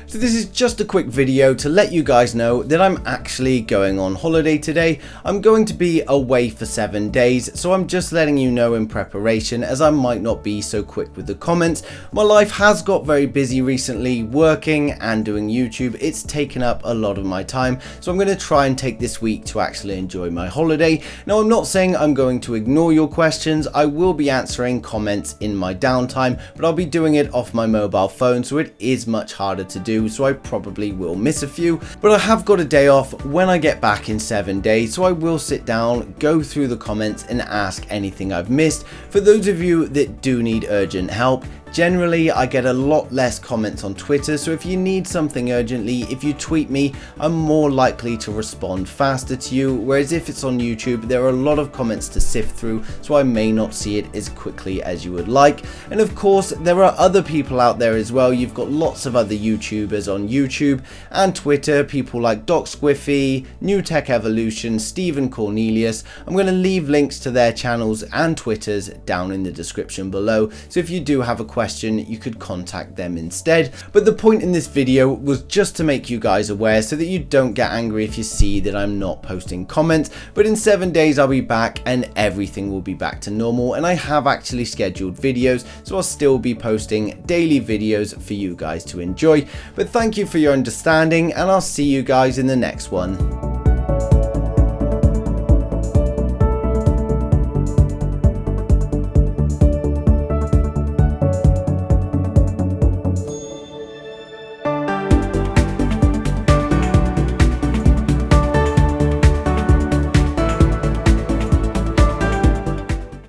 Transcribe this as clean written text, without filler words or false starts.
So this is just a quick video to let you guys know that I'm actually going on holiday today. I'm going to be away for 7 days, so I'm just letting you know in preparation, as I might not be so quick with the comments. My life has got very busy recently, working and doing YouTube. It's taken up a lot of my time, so I'm going to try and take this week to actually enjoy my holiday. Now, I'm not saying I'm going to ignore your questions. I will be answering comments in my downtime, but I'll be doing it off my mobile phone, so it is much harder to do. So I probably will miss a few, but I have got a day off when I get back in 7 days, so I will sit down, go through the comments and ask anything I've missed. For those of you that do need urgent help, generally I get a lot less comments on Twitter, so if you need something urgently, if you tweet me, I'm more likely to respond faster to you, whereas if it's on YouTube, there are a lot of comments to sift through, so I may not see it as quickly as you would like. And of course, there are other people out there as well. You've got lots of other YouTubers on YouTube and Twitter, people like Doc Squiffy, New Tech Evolution, Stephen Cornelius. I'm going to leave links to their channels and Twitters down in the description below, so if you do have a question, you could contact them instead. But the point in this video was just to make you guys aware so that you don't get angry if you see that I'm not posting comments. But in 7 days I'll be back and everything will be back to normal, and I have actually scheduled videos, so I'll still be posting daily videos for you guys to enjoy. But thank you for your understanding, and I'll see you guys in the next one.